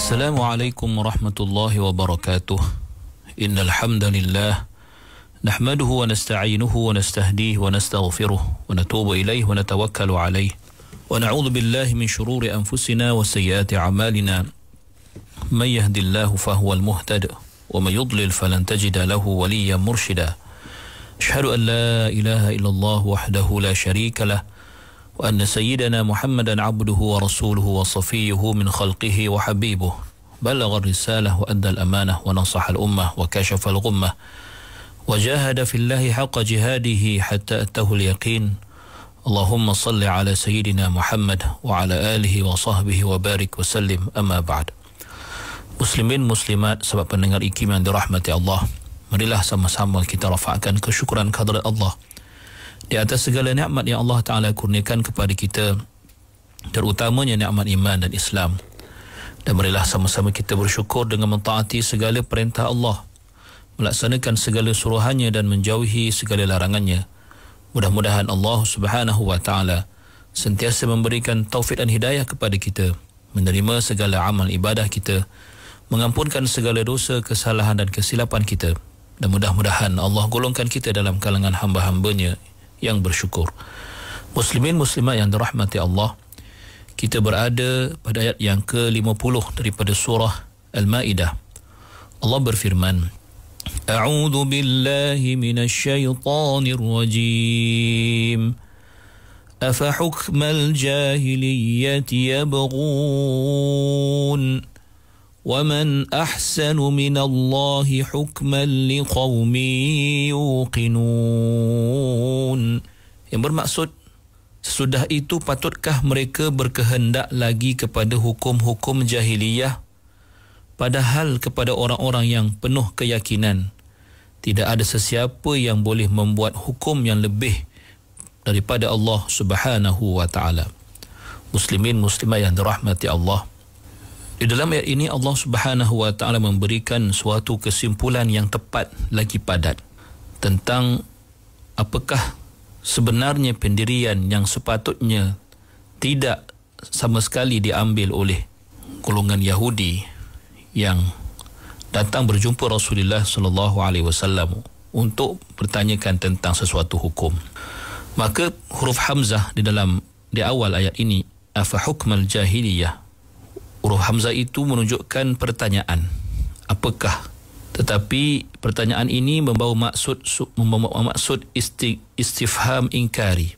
السلام عليكم ورحمة الله وبركاته. إن الحمد لله نحمده ونستعينه ونستهديه ونستغفره ونتوب إليه ونتوكل عليه ونعوذ بالله من شرور أنفسنا وسيئات أعمالنا. من يهد الله فهو المهتد ومن يضلل فلن تجد له وليا مرشدا. أشهد أن لا إله إلا الله وحده لا شريك له وأن سيدنا محمدا عبده ورسوله وصفيه من خلقه وحبيبه بلغ الرسالة وأدى الأمانة ونصح الأمة وكشف الغمة وجاهد في الله حق جهاده حتى أتاه اليقين. اللهم صل على سيدنا محمد وعلى آله وصحبه وبارك وسلم. أما بعد. Muslimin muslimat, sahabat pendengar IKIM yang dirahmati Allah, marilah sama-sama kita rafa'kan kesyukuran kehadrat Allah di atas segala nikmat yang Allah Ta'ala kurniakan kepada kita, terutamanya nikmat iman dan Islam. Dan marilah sama-sama kita bersyukur dengan mentaati segala perintah Allah, melaksanakan segala suruhannya dan menjauhi segala larangannya. Mudah-mudahan Allah Subhanahu wa Ta'ala sentiasa memberikan taufik dan hidayah kepada kita, menerima segala amal ibadah kita, mengampunkan segala dosa, kesalahan dan kesilapan kita, dan mudah-mudahan Allah golongkan kita dalam kalangan hamba-hambanya yang bersyukur. Muslimin muslimat yang dirahmati Allah, kita berada pada ayat yang ke-50 daripada surah Al-Ma'idah. Allah berfirman, A'udhu billahi minasyaitanir rajim. Afa hukmal jahiliyyati yabghun wa man ahsanu minallahi hukman liqaumin yuqinun. Yang bermaksud, sesudah itu patutkah mereka berkehendak lagi kepada hukum-hukum jahiliyah, padahal kepada orang-orang yang penuh keyakinan tidak ada sesiapa yang boleh membuat hukum yang lebih daripada Allah Subhanahu wa Ta'ala. Muslimin muslimat yang dirahmati Allah, di dalam ayat ini Allah Subhanahu wa Ta'ala memberikan suatu kesimpulan yang tepat lagi padat tentang apakah sebenarnya pendirian yang sepatutnya tidak sama sekali diambil oleh golongan Yahudi yang datang berjumpa Rasulullah sallallahu alaihi wasallam untuk bertanyakan tentang sesuatu hukum. Maka huruf hamzah di awal ayat ini, afa hukmal jahiliyah, huruf hamzah itu menunjukkan pertanyaan, apakah? Tetapi pertanyaan ini membawa maksud istifham ingkari,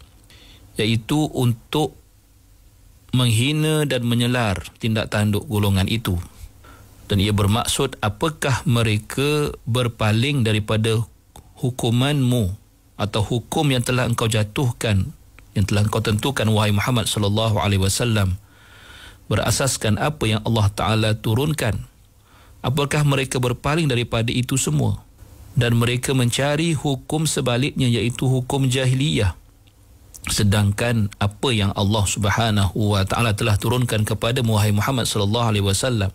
iaitu untuk menghina dan menyelar tindak tanduk golongan itu. Dan ia bermaksud, apakah mereka berpaling daripada hukumanmu atau hukum yang telah engkau jatuhkan, yang telah engkau tentukan wahai Muhammad sallallahu alaihi wasallam, berasaskan apa yang Allah Ta'ala turunkan? Apakah mereka berpaling daripada itu semua dan mereka mencari hukum sebaliknya, iaitu hukum jahiliyah, sedangkan apa yang Allah Subhanahu wa Ta'ala telah turunkan kepada wahai Muhammad sallallahu alaihi wasallam,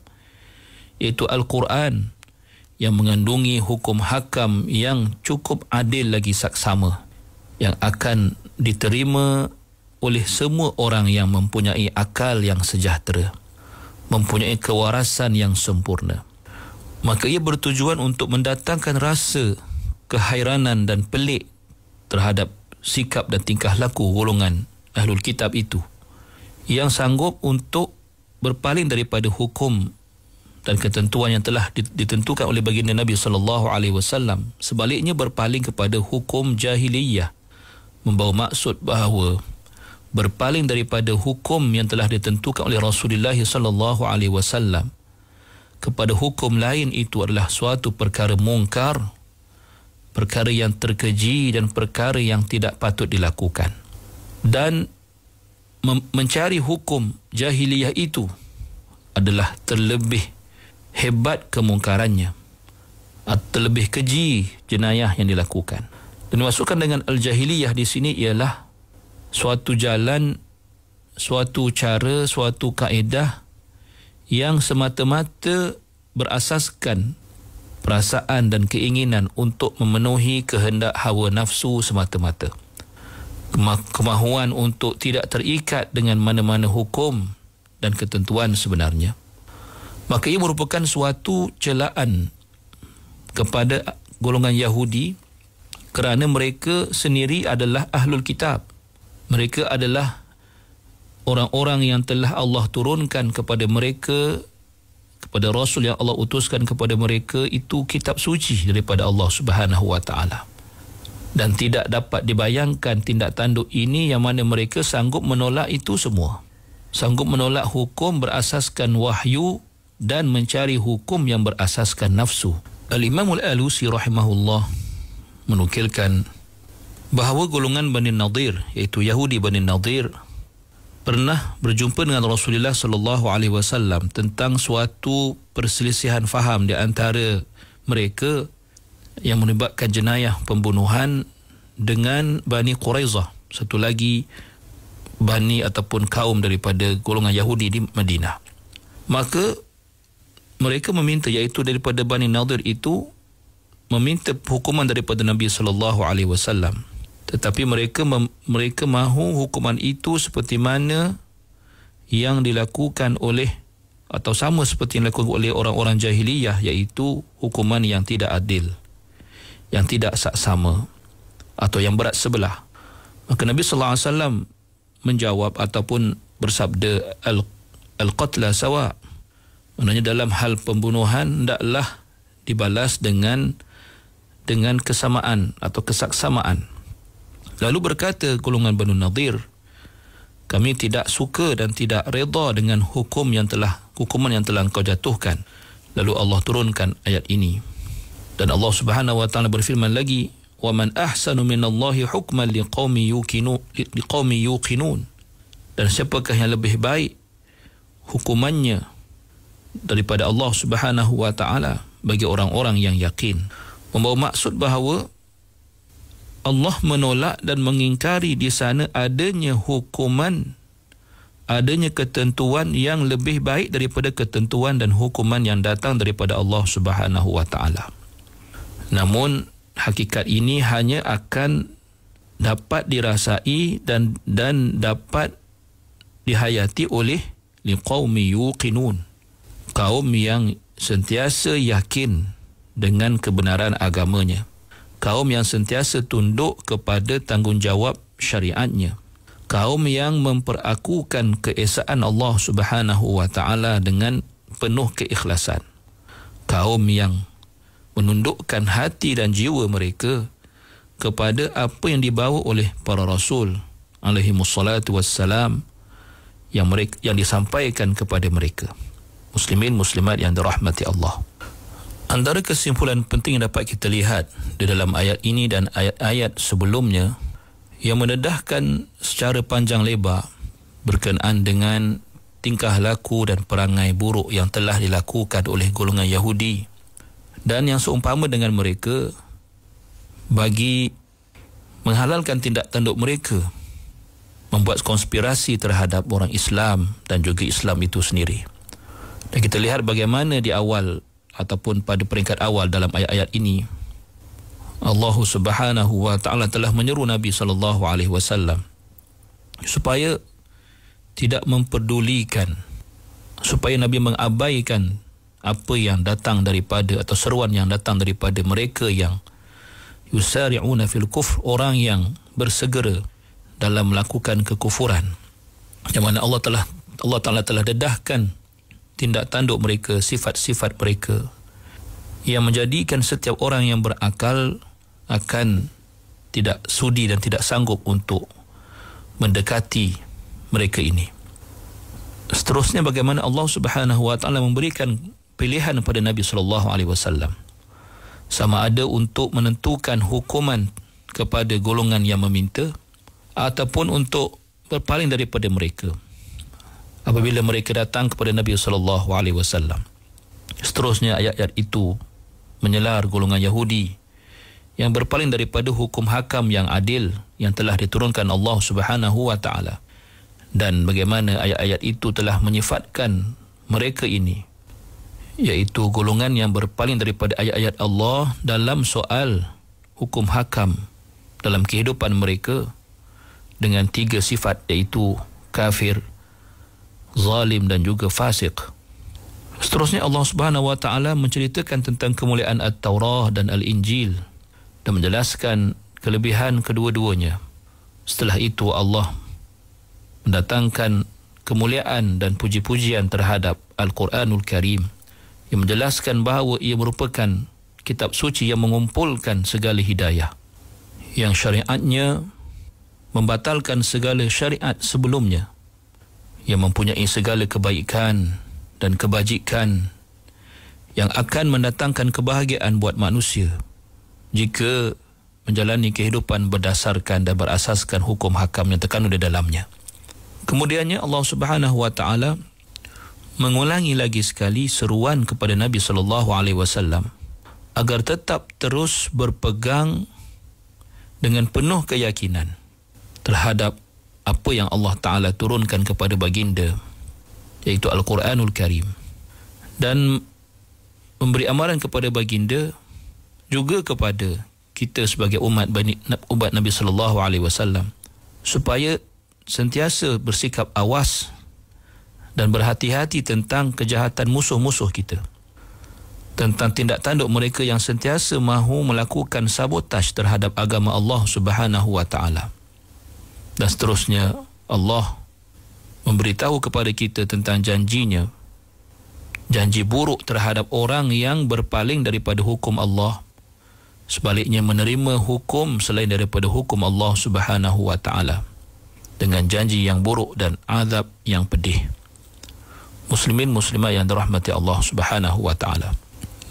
iaitu Al-Quran yang mengandungi hukum hakam yang cukup adil lagi saksama, yang akan diterima oleh semua orang yang mempunyai akal yang sejahtera, mempunyai kewarasan yang sempurna. Maka ia bertujuan untuk mendatangkan rasa kehairanan dan pelik terhadap sikap dan tingkah laku golongan Ahlul Kitab itu, yang sanggup untuk berpaling daripada hukum dan ketentuan yang telah ditentukan oleh baginda Nabi sallallahu alaihi wasallam, sebaliknya berpaling kepada hukum jahiliyah, membawa maksud bahawa berpaling daripada hukum yang telah ditentukan oleh Rasulullah sallallahu alaihi wasallam kepada hukum lain itu adalah suatu perkara mungkar, perkara yang terkeji dan perkara yang tidak patut dilakukan. Dan mencari hukum jahiliyah itu adalah terlebih hebat kemungkarannya, terlebih keji jenayah yang dilakukan. Dan dimasukkan dengan al-jahiliyah di sini ialah suatu jalan, suatu cara, suatu kaedah yang semata-mata berasaskan perasaan dan keinginan untuk memenuhi kehendak hawa nafsu semata-mata. Kemahuan untuk tidak terikat dengan mana-mana hukum dan ketentuan sebenarnya. Maka ia merupakan suatu celaan kepada golongan Yahudi kerana mereka sendiri adalah ahlul kitab. Mereka adalah orang-orang yang telah Allah turunkan kepada mereka, kepada Rasul yang Allah utuskan kepada mereka itu kitab suci daripada Allah Subhanahu wa ta'ala. Dan tidak dapat dibayangkan tindak tanduk ini yang mana mereka sanggup menolak itu semua. Sanggup menolak hukum berasaskan wahyu dan mencari hukum yang berasaskan nafsu. Al-Imam Al-Alusi rahimahullah menukilkan bahawa golongan Bani Nadir, iaitu Yahudi Bani Nadir, pernah berjumpa dengan Rasulullah sallallahu alaihi wasallam tentang suatu perselisihan faham di antara mereka yang menyebabkan jenayah pembunuhan dengan Bani Quraizah, satu lagi Bani ataupun kaum daripada golongan Yahudi di Madinah. Maka mereka meminta, iaitu daripada Bani Nadir itu, meminta hukuman daripada Nabi sallallahu alaihi wasallam. Tetapi mereka mahu hukuman itu seperti mana yang dilakukan oleh, atau sama seperti yang dilakukan oleh orang-orang jahiliyah, iaitu hukuman yang tidak adil, yang tidak saksama atau yang berat sebelah. Maka Nabi sallallahu alaihi wasallam menjawab ataupun bersabda, al-qatla sawa. Maknanya dalam hal pembunuhan hendaklah dibalas dengan kesamaan atau kesaksamaan. Lalu berkata golongan Banu Nadir, kami tidak suka dan tidak redha dengan hukuman yang telah engkau jatuhkan. Lalu Allah turunkan ayat ini. Dan Allah Subhanahu wa taala berfirman lagi, wa man ahsanu minallahi hukman liqaumi yuqinun. Dan siapakah yang lebih baik hukumannya daripada Allah Subhanahu wa taala bagi orang-orang yang yakin. Membawa maksud bahawa Allah menolak dan mengingkari di sana adanya hukuman, adanya ketentuan yang lebih baik daripada ketentuan dan hukuman yang datang daripada Allah Subhanahu wa taala. Namun hakikat ini hanya akan dapat dirasai dan dapat dihayati oleh liqaumi yuqinun, kaum yang sentiasa yakin dengan kebenaran agamanya, kaum yang sentiasa tunduk kepada tanggungjawab syariatnya, kaum yang memperakukan keesaan Allah Subhanahu wa taala dengan penuh keikhlasan, kaum yang menundukkan hati dan jiwa mereka kepada apa yang dibawa oleh para rasul alaihi wassalatu wassalam yang disampaikan kepada mereka. Muslimin muslimat yang dirahmati Allah. Antara kesimpulan penting yang dapat kita lihat di dalam ayat ini dan ayat-ayat sebelumnya yang mendedahkan secara panjang lebar berkenaan dengan tingkah laku dan perangai buruk yang telah dilakukan oleh golongan Yahudi dan yang seumpama dengan mereka bagi menghalalkan tindak tanduk mereka, membuat konspirasi terhadap orang Islam dan juga Islam itu sendiri. Dan kita lihat bagaimana di awal ataupun pada peringkat awal dalam ayat-ayat ini Allah Subhanahu wa taala telah menyeru Nabi sallallahu alaihi wasallam supaya tidak memperdulikan, supaya Nabi mengabaikan apa yang datang daripada atau seruan yang datang daripada mereka yang yusari'una fil kufr, orang yang bersegera dalam melakukan kekufuran, yang mana Allah Taala telah dedahkan tindak tanduk mereka, sifat-sifat mereka yang menjadikan setiap orang yang berakal akan tidak sudi dan tidak sanggup untuk mendekati mereka ini. Seterusnya bagaimana Allah Subhanahu wa taala memberikan pilihan kepada Nabi sallallahu alaihi wasallam sama ada untuk menentukan hukuman kepada golongan yang meminta ataupun untuk berpaling daripada mereka apabila mereka datang kepada Nabi sallallahu alaihi wasallam. Seterusnya ayat-ayat itu menyelar golongan Yahudi yang berpaling daripada hukum hakam yang adil yang telah diturunkan Allah Subhanahu wa taala, dan bagaimana ayat-ayat itu telah menyifatkan mereka ini, iaitu golongan yang berpaling daripada ayat-ayat Allah dalam soal hukum hakam dalam kehidupan mereka dengan 3 sifat, iaitu kafir, zalim dan juga fasik. Seterusnya Allah Subhanahu wa taala menceritakan tentang kemuliaan At-Taurah dan Al-Injil dan menjelaskan kelebihan kedua-duanya. Setelah itu Allah mendatangkan kemuliaan dan puji-pujian terhadap Al-Quranul Karim yang menjelaskan bahawa ia merupakan kitab suci yang mengumpulkan segala hidayah, yang syariatnya membatalkan segala syariat sebelumnya, yang mempunyai segala kebaikan dan kebajikan yang akan mendatangkan kebahagiaan buat manusia jika menjalani kehidupan berdasarkan dan berasaskan hukum hakam yang terkandung di dalamnya. Kemudiannya Allah Subhanahu wa taala mengulangi lagi sekali seruan kepada Nabi sallallahu alaihi wasallam agar tetap terus berpegang dengan penuh keyakinan terhadap apa yang Allah taala turunkan kepada baginda, iaitu Al-Quranul Karim, dan memberi amaran kepada baginda juga kepada kita sebagai umat Nabi sallallahu alaihi wasallam supaya sentiasa bersikap awas dan berhati-hati tentang kejahatan musuh-musuh kita, tentang tindak tanduk mereka yang sentiasa mahu melakukan sabotaj terhadap agama Allah Subhanahu wa taala. Dan seterusnya Allah memberitahu kepada kita tentang janjinya, janji buruk terhadap orang yang berpaling daripada hukum Allah, sebaliknya menerima hukum selain daripada hukum Allah Subhanahu wa taala, dengan janji yang buruk dan azab yang pedih. Muslimin muslimah yang dirahmati Allah Subhanahu wa taala,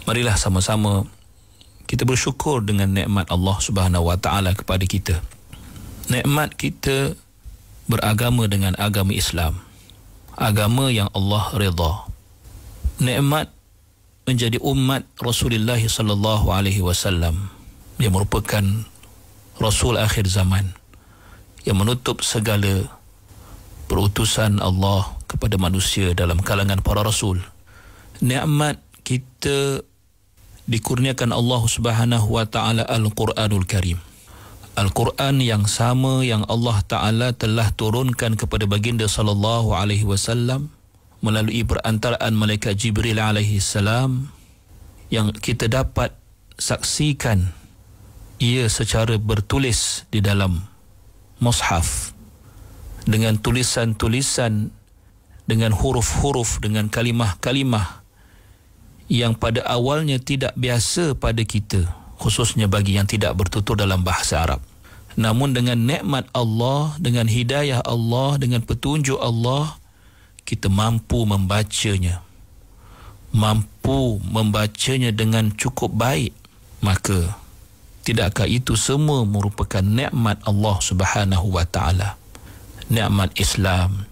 marilah sama-sama kita bersyukur dengan nikmat Allah Subhanahu wa taala kepada kita. Nikmat kita beragama dengan agama Islam, agama yang Allah redha. Nikmat menjadi umat Rasulullah sallallahu alaihi wasallam yang merupakan Rasul akhir zaman, yang menutup segala perutusan Allah kepada manusia dalam kalangan para rasul. Nikmat kita dikurniakan Allah Subhanahu wa taala Al-Quranul Karim, Al-Quran yang sama yang Allah taala telah turunkan kepada baginda sallallahu alaihi wasallam melalui perantaraan malaikat Jibril alaihi salam, yang kita dapat saksikan ia secara bertulis di dalam mushaf, dengan tulisan-tulisan, dengan huruf-huruf, dengan kalimah-kalimah yang pada awalnya tidak biasa pada kita, khususnya bagi yang tidak bertutur dalam bahasa Arab. Namun dengan nikmat Allah, dengan hidayah Allah, dengan petunjuk Allah, kita mampu membacanya dengan cukup baik. Maka tidakkah itu semua merupakan nikmat Allah Subhanahu wa taala? Nikmat Islam,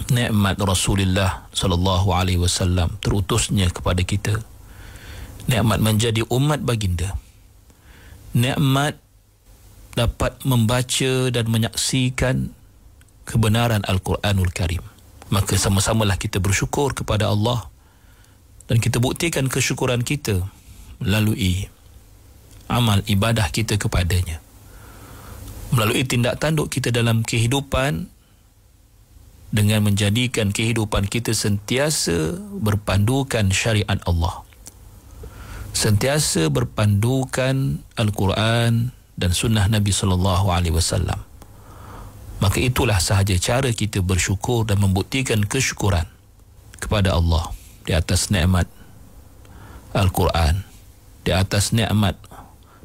nikmat Rasulullah sallallahu alaihi wasallam terutusnya kepada kita, nikmat menjadi umat baginda, nikmat dapat membaca dan menyaksikan kebenaran Al-Quranul Karim. Maka sama-samalah kita bersyukur kepada Allah, dan kita buktikan kesyukuran kita melalui amal ibadah kita kepadanya, melalui tindak tanduk kita dalam kehidupan, dengan menjadikan kehidupan kita sentiasa berpandukan syariat Allah, sentiasa berpandukan Al-Quran dan sunnah Nabi sallallahu alaihi wasallam. Maka itulah sahaja cara kita bersyukur dan membuktikan kesyukuran kepada Allah di atas nikmat Al-Quran, di atas nikmat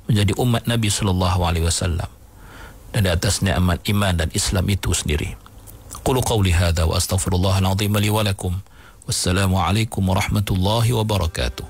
menjadi umat Nabi sallallahu alaihi wasallam, dan di atas nikmat iman dan Islam itu sendiri. Qulu qawli hadza wa astaghfirullahal azim li wa lakum. Wassalamu alaikum warahmatullahi wabarakatuh.